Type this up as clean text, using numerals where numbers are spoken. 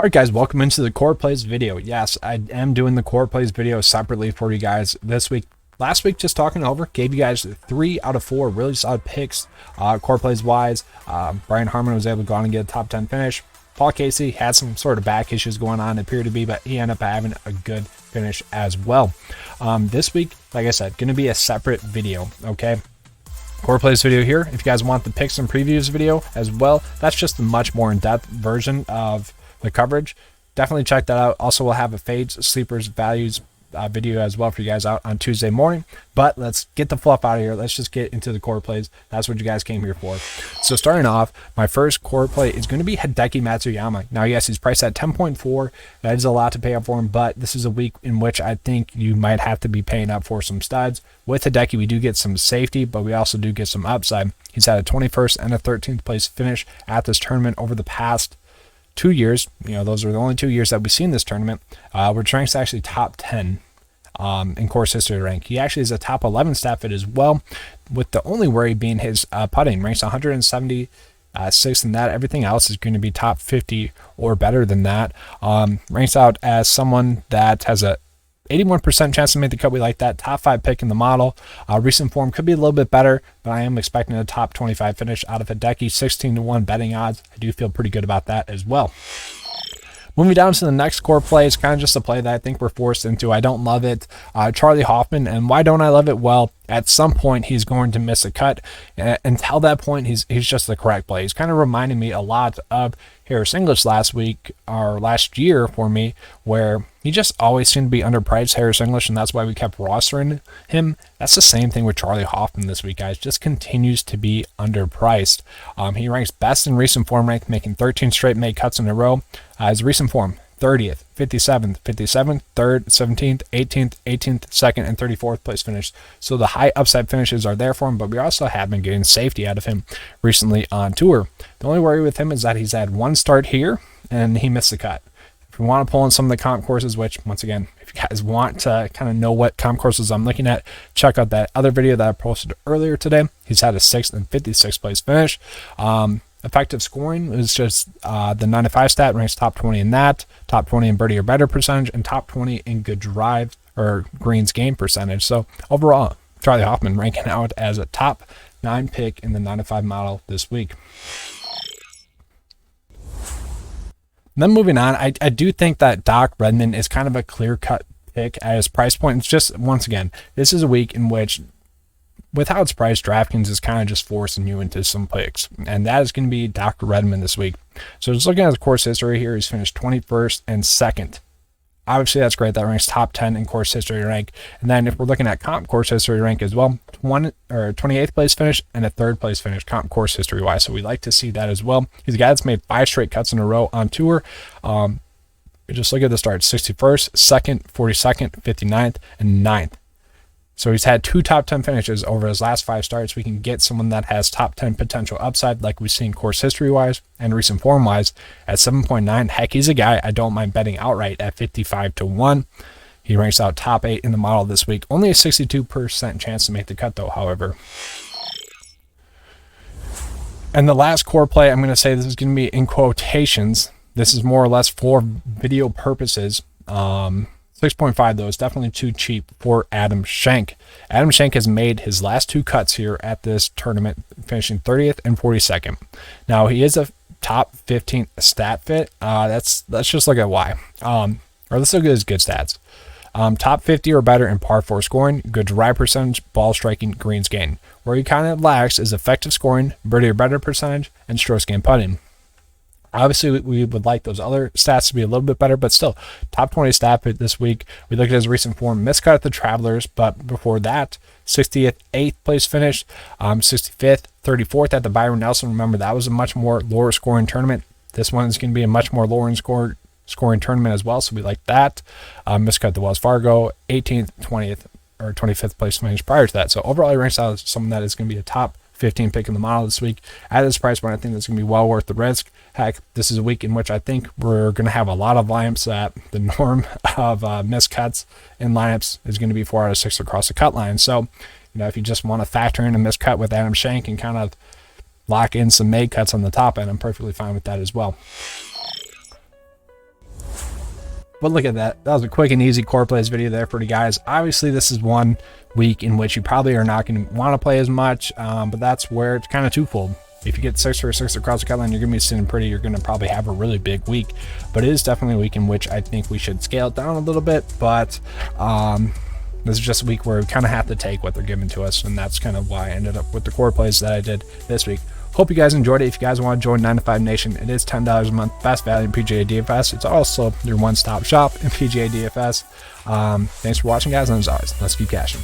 Alright guys, welcome into the core plays video. Yes, I am doing the core plays video separately for you guys this week. Last week, just talking over, gave you guys 3 out of 4 really solid picks, core plays wise. Brian Harmon was able to go on and get a top 10 finish. Paul Casey had some sort of back issues going on, appeared to be, but he ended up having a good finish as well. This week, like I said, going to be a separate video, okay? Core plays video here. If you guys want the picks and previews video as well, that's just a much more in-depth version of the coverage. Definitely check that out. Also, we'll have a fades, sleepers, values video as well for you guys out on Tuesday morning. But let's get the fluff out of here. Let's just get into the core plays. That's what you guys came here for. So starting off, my first core play is going to be Hideki Matsuyama. Now, yes, he's priced at 10.4. That is a lot to pay up for him, but this is a week in which I think you might have to be paying up for some studs. With Hideki, we do get some safety, but we also do get some upside. He's had a 21st and a 13th place finish at this tournament over the past 2 years. You know, those are the only 2 years that we've seen this tournament. Where ranked actually top 10 in course history rank. He actually is a top 11 stat fit as well, with the only worry being his putting. Ranks 176 in that. Everything else is going to be top 50 or better than that. Ranks out as someone that has a 81% chance to make the cut. We like that. Top 5 pick in the model. Recent form could be a little bit better, but I am expecting a top 25 finish out of Hideki. 16-1 betting odds. I do feel pretty good about that as well. Moving down to the next core play, it's kind of just a play that I think we're forced into. I don't love it. Charlie Hoffman, and why don't I love it? Well, at some point he's going to miss a cut. Until that point, he's just the correct play. He's kind of reminding me a lot of Harris English last year for me, where he just always seemed to be underpriced, Harris English, and that's why we kept rostering him. That's the same thing with Charlie Hoffman this week, guys. Just continues to be underpriced. He ranks best in recent form rank, making 13 straight made cuts in a row. His recent form, 30th, 57th, 57th, 3rd, 17th, 18th, 18th, 2nd, and 34th place finish. So the high upside finishes are there for him, but we also have been getting safety out of him recently on tour. The only worry with him is that he's had one start here, and he missed the cut. If we want to pull in some of the comp courses, which, once again, if you guys want to kind of know what comp courses I'm looking at, check out that other video that I posted earlier today. He's had a 6th and 56th place finish. Effective scoring is just the 95 stat, ranks top 20 in that, top 20 in birdie or better percentage, and top 20 in good drive or greens gain percentage. So overall, Charlie Hoffman ranking out as a top 9 pick in the 95 model this week. And then moving on, I do think that Redmond is kind of a clear-cut pick at his price point. It's just, once again, this is a week in which, with how it's priced, DraftKings is kind of just forcing you into some picks. And that is going to be Dr. Redmond this week. So just looking at his course history here, he's finished 21st and 2nd. Obviously, that's great. That ranks top 10 in course history rank. And then if we're looking at comp course history rank as well, 28th place finish and a 3rd place finish comp course history wise. So we like to see that as well. He's a guy that's made 5 straight cuts in a row on tour. Just look at the starts: 61st, 2nd, 42nd, 59th, and 9th. So he's had 2 top 10 finishes over his last 5 starts. We can get someone that has top 10 potential upside, like we've seen course history-wise and recent form-wise, at 7.9. Heck, he's a guy I don't mind betting outright at 55-1. He ranks out top 8 in the model this week. Only a 62% chance to make the cut, though, however. And the last core play, I'm going to say this is going to be in quotations. This is more or less for video purposes. 6.5 though is definitely too cheap for Adam Shank. Adam Shank has made his last 2 cuts here at this tournament, finishing 30th and 42nd. Now he is a top 15 stat fit. Let's just look at why. Or let's look at his good stats. Top 50 or better in par 4 scoring, good drive percentage, ball striking, greens gain. Where he kind of lacks is effective scoring, birdie or better percentage, and strokes gained putting. Obviously, we would like those other stats to be a little bit better, but still, top 20 stat fit this week. We look at his recent form, miscut at the Travelers, but before that, 60th, 8th place finish, 65th, 34th at the Byron Nelson. Remember, that was a much more lower scoring tournament. This one is going to be a much more lower scoring tournament as well, so we like that. Miscut at the Wells Fargo, 18th, 20th, or 25th place finish prior to that. So overall, he ranks out as someone that is going to be a top 15 pick in the model this week. At this price point, I think that's going to be well worth the risk. Heck, this is a week in which I think we're going to have a lot of lineups that the norm of missed cuts in lineups is going to be 4 out of 6 across the cut line. So, if you just want to factor in a missed cut with Adam Shank and kind of lock in some made cuts on the top end, I'm perfectly fine with that as well. But look at that. That was a quick and easy core plays video there for you guys. Obviously, this is one week in which you probably are not going to want to play as much, but that's where it's kind of twofold. If you get 6 for 6 across the cut line, you're going to be sitting pretty. You're going to probably have a really big week. But it is definitely a week in which I think we should scale it down a little bit. But this is just a week where we kind of have to take what they're giving to us, and that's kind of why I ended up with the core plays that I did this week. Hope you guys enjoyed it. If you guys want to join 9 to 5 Nation, it is $10 a month, best value in PGA DFS. It's also your one-stop shop in PGA DFS. Thanks for watching, guys, and as always, let's keep cashing.